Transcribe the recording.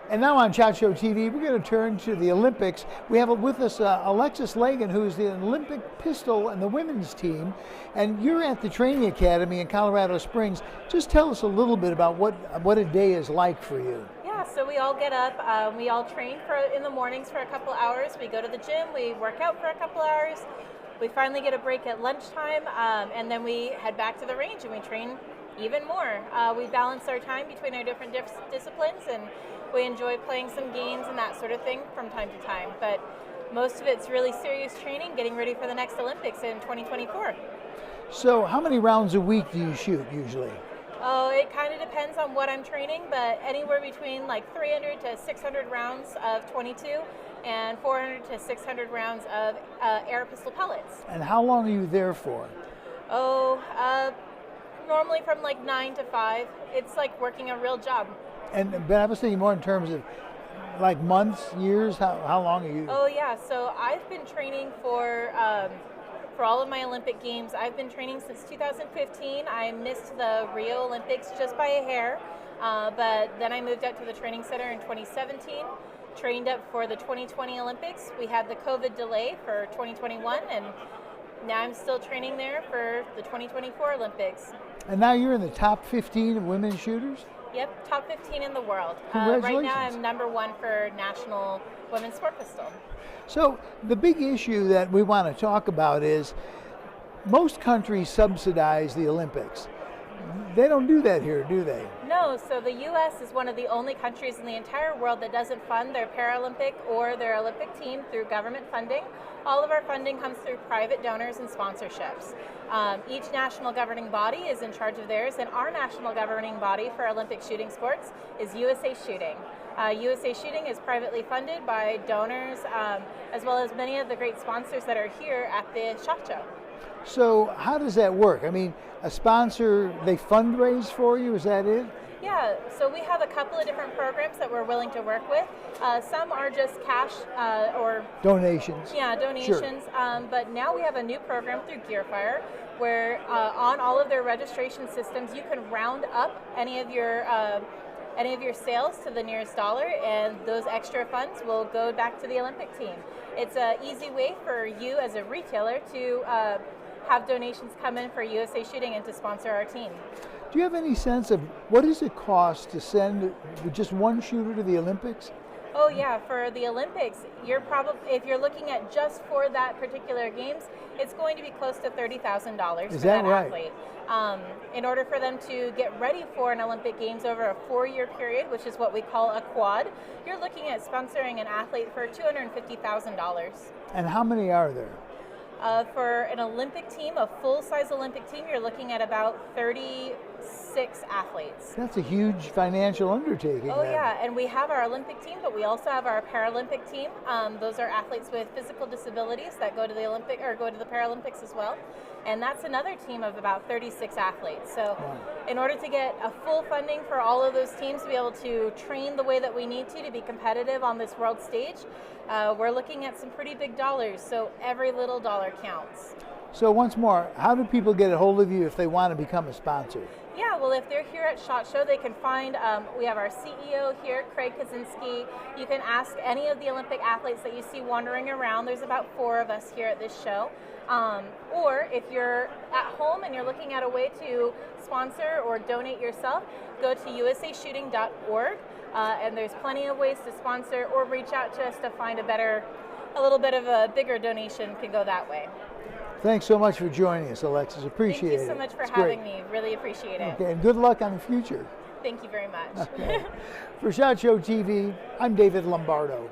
And now on Shot Show TV, we're going to turn to the Olympics. We have with us Alexis Lagan, who is the Olympic pistol and the women's team. And you're at the training academy in Colorado Springs. Just tell us a little bit about what a day is like for you. Yeah, so we all get up, we all train in the mornings for a couple hours. We go to the gym, we work out for a couple hours. We finally get a break at lunchtime, and then we head back to the range and we train even more. We balance our time between our different disciplines, and we enjoy playing some games and that sort of thing from time to time. But most of it's really serious training, getting ready for the next Olympics in 2024. So how many rounds a week do you shoot usually? Oh, it kind of depends on what I'm training, but anywhere between like 300 to 600 rounds of 22 and 400 to 600 rounds of air pistol pellets. And how long are you there for? Normally from like 9 to 5. It's like working a real job. But I was thinking more in terms of like months, years. How long are you? Oh yeah, so I've been training for all of my Olympic Games. I've been training since 2015. I missed the Rio Olympics just by a hair, but then I moved out to the training center in 2017, trained up for the 2020 Olympics. We had the COVID delay for 2021, and now I'm still training there for the 2024 Olympics. And now you're in the top 15 of women shooters? Yep, top 15 in the world. Congratulations. Right now I'm #1 for national women's sport pistol. So the big issue that we want to talk about is most countries subsidize the Olympics. They don't do that here, do they? No, so the U.S. is one of the only countries in the entire world that doesn't fund their Paralympic or their Olympic team through government funding. All of our funding comes through private donors and sponsorships. Each national governing body is in charge of theirs, and our national governing body for Olympic shooting sports is USA Shooting. USA Shooting is privately funded by donors, as well as many of the great sponsors that are here at the SHOT Show. So how does that work? I mean, a sponsor, they fundraise for you, is that it? Yeah, so we have a couple of different programs that we're willing to work with. Some are just cash or donations. Yeah, donations. Sure. But now we have a new program through Gearfire where on all of their registration systems you can round up any of your sales to the nearest dollar, and those extra funds will go back to the Olympic team. It's an easy way for you as a retailer to have donations come in for USA Shooting and to sponsor our team. Do you have any sense of what does it cost to send just one shooter to the Olympics? Oh yeah, for the Olympics, if you're looking at just for that particular games, it's going to be close to $30,000 for that athlete. In order for them to get ready for an Olympic Games over a 4-year period, which is what we call a quad, you're looking at sponsoring an athlete for $250,000. And how many are there? For an Olympic team, a full-size Olympic team, you're looking at about 36 athletes. That's a huge financial undertaking. Oh yeah, and we have our Olympic team, but we also have our Paralympic team. Those are athletes with physical disabilities that go to the Olympic or go to the Paralympics as well. And that's another team of about 36 athletes. So in order to get a full funding for all of those teams to be able to train the way that we need to be competitive on this world stage, we're looking at some pretty big dollars. So every little dollar counts. So once more, how do people get a hold of you if they want to become a sponsor? Yeah, well, if they're here at SHOT Show, they can find, we have our CEO here, Craig Kaczynski. You can ask any of the Olympic athletes that you see wandering around. There's about 4 of us here at this show. Or if you're at home and you're looking at a way to sponsor or donate yourself, go to usashooting.org. And there's plenty of ways to sponsor or reach out to us to find a little bit of a bigger donation can go that way. Thanks so much for joining us, Alexis. Appreciate it. Thank you so much for having me. Really appreciate it. Okay, and good luck on the future. Thank you very much. Okay. For SHOT Show TV, I'm David Lombardo.